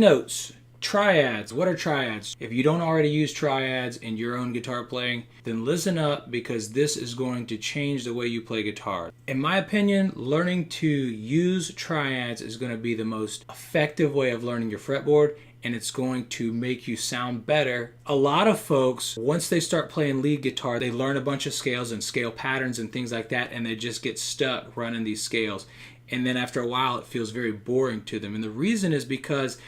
notes. Triads. What are triads? If you don't already use triads in your own guitar playing, then listen up, because this is going to change the way you play guitar. In my opinion, learning to use triads is going to be the most effective way of learning your fretboard, and it's going to make you sound better. A lot of folks, once they start playing lead guitar, they learn a bunch of scales and scale patterns and things like that, and they just get stuck running these scales. And then after a while, it feels very boring to them. And the reason is because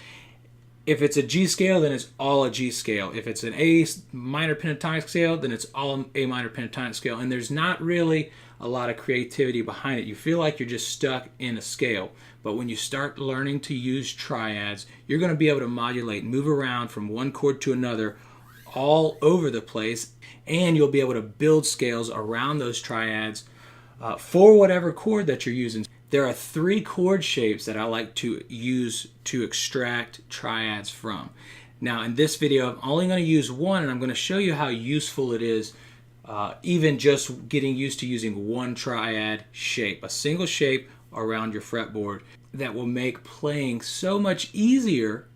if it's a G scale, then it's all a G scale. If it's an A minor pentatonic scale, then it's all A minor pentatonic scale. And there's not really a lot of creativity behind it. You feel like you're just stuck in a scale. But when you start learning to use triads, you're going to be able to modulate, move around from one chord to another all over the place. And you'll be able to build scales around those triads for whatever chord that you're using. There are 3 chord shapes that I like to use to extract triads from. Now in this video, I'm only going to use one, and I'm going to show you how useful it is, even just getting used to using one triad shape, a single shape around your fretboard, that will make playing so much easier.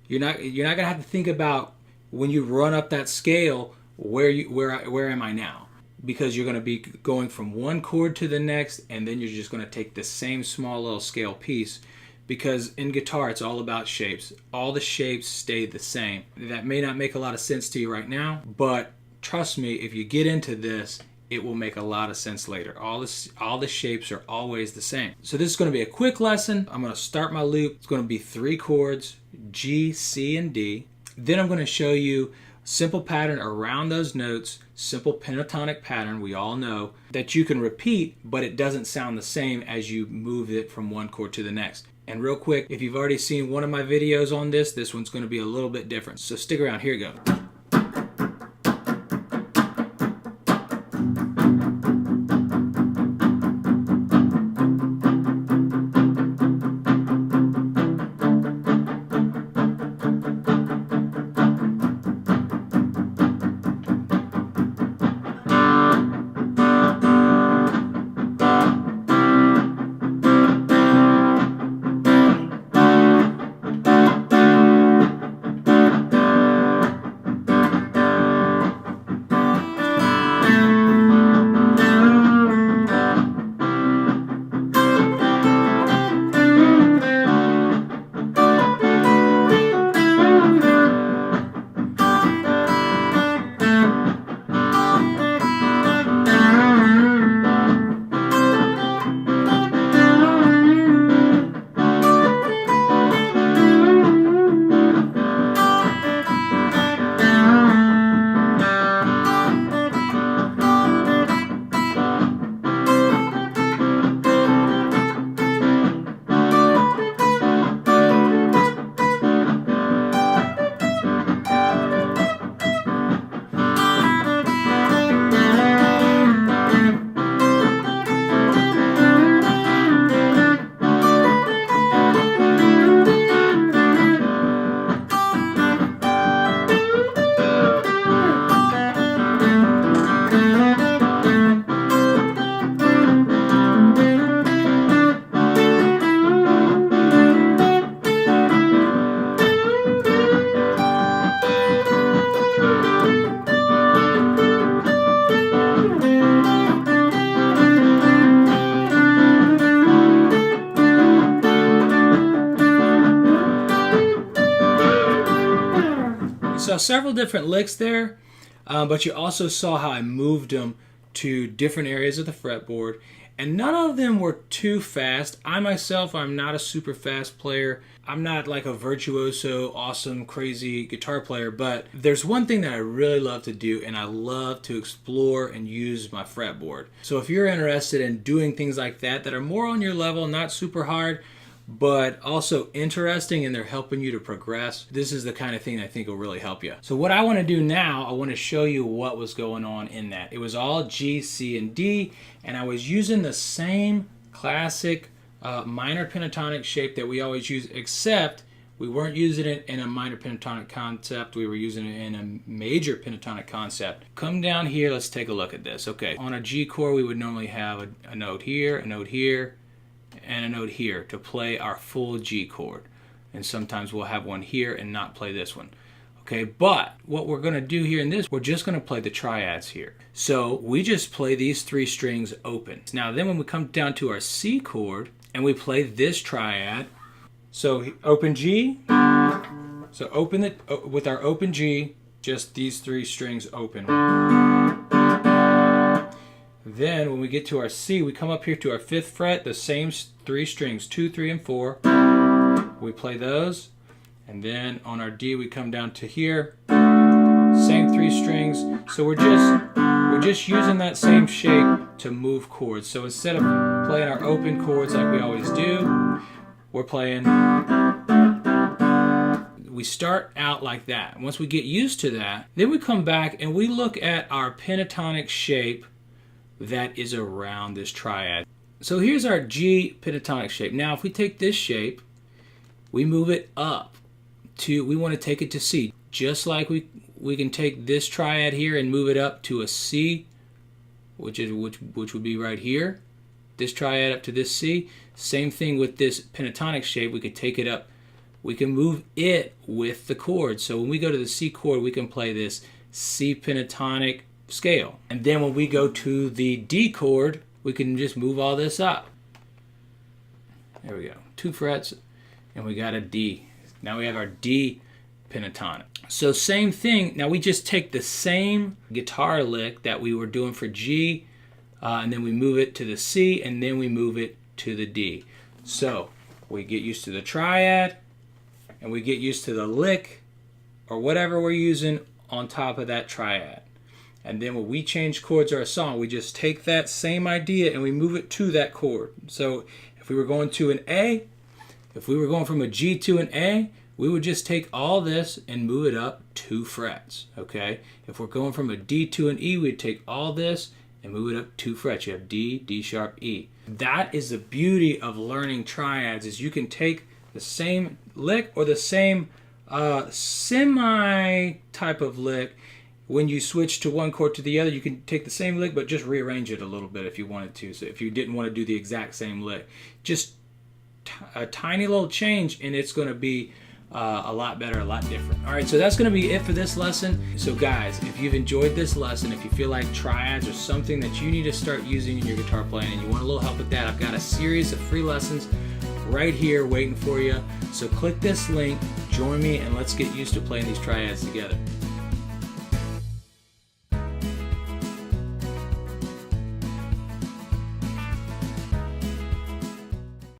You're not going to have to think about, when you run up that scale, where am I now? Because you're going to be going from one chord to the next, and then you're just going to take the same small little scale piece. Because in guitar, it's all about shapes. All the shapes stay the same. That may not make a lot of sense to you right now, but trust me, if you get into this, it will make a lot of sense later. All the shapes are always the same. So this is going to be a quick lesson. I'm going to start my loop. It's going to be 3 chords, G, C, and D. Then I'm going to show you simple pattern around those notes, simple pentatonic pattern we all know that you can repeat, but it doesn't sound the same as you move it from one chord to the next. And real quick, if you've already seen one of my videos on this one's going to be a little bit different. So stick around, here you go. saw several different licks there, but you also saw how I moved them to different areas of the fretboard, and none of them were too fast. I myself, I'm not a super fast player. I'm not like a virtuoso, awesome, crazy guitar player, but there's one thing that I really love to do, and I love to explore and use my fretboard. So if you're interested in doing things like that that are more on your level, not super hard, but also interesting and they're helping you to progress, this is the kind of thing I think will really help you. So what I want to do now, I want to show you what was going on in that. It was all G, C, and D, and I was using the same classic minor pentatonic shape that we always use, except we weren't using it in a minor pentatonic concept, we were using it in a major pentatonic concept. Come down here, let's take a look at this. Okay, on a G chord we would normally have a note here, a note here, and a note here to play our full G chord. and sometimes we'll have one here and not play this one. Okay, but what we're going to do here in this, we're just going to play the triads here. So we just play these 3 strings open. Now then when we come down to our C chord and we play this triad, so open G, so open it with our open G, just these 3 strings open. Then when we get to our C, we come up here to our 5th fret, the same 3 strings, 2, 3, and 4. We play those. And then on our D, we come down to here, same 3 strings. So we're just using that same shape to move chords. So instead of playing our open chords like we always do, we're playing. We start out like that. Once we get used to that, then we come back and we look at our pentatonic shape that is around this triad. So here's our G pentatonic shape. Now if we take this shape, we move it up. We want to take it to C, just like we can take this triad here and move it up to a C, which would be right here. This triad up to this C. Same thing with this pentatonic shape. We could take it up. We can move it with the chord. So when we go to the C chord, we can play this C pentatonic scale. And then when we go to the D chord, we can just move all this up. There we go. 2 frets, and we got a D. Now we have our D pentatonic. So same thing. Now we just take the same guitar lick that we were doing for G, and then we move it to the C, and then we move it to the D. So we get used to the triad, and we get used to the lick, or whatever we're using on top of that triad. And then when we change chords or a song, we just take that same idea and we move it to that chord. So if we were going to an A, if we were going from a G to an A, we would just take all this and move it up 2 frets, okay? If we're going from a D to an E, we'd take all this and move it up 2 frets. You have D, D sharp, E. That is the beauty of learning triads, is you can take the same lick or the same semi type of lick. When you switch to one chord to the other, you can take the same lick but just rearrange it a little bit if you wanted to. So if you didn't want to do the exact same lick, just a tiny little change and it's going to be a lot better, a lot different. All right, so that's going to be it for this lesson. So guys, if you've enjoyed this lesson, if you feel like triads are something that you need to start using in your guitar playing and you want a little help with that, I've got a series of free lessons right here waiting for you. So click this link, join me, and let's get used to playing these triads together.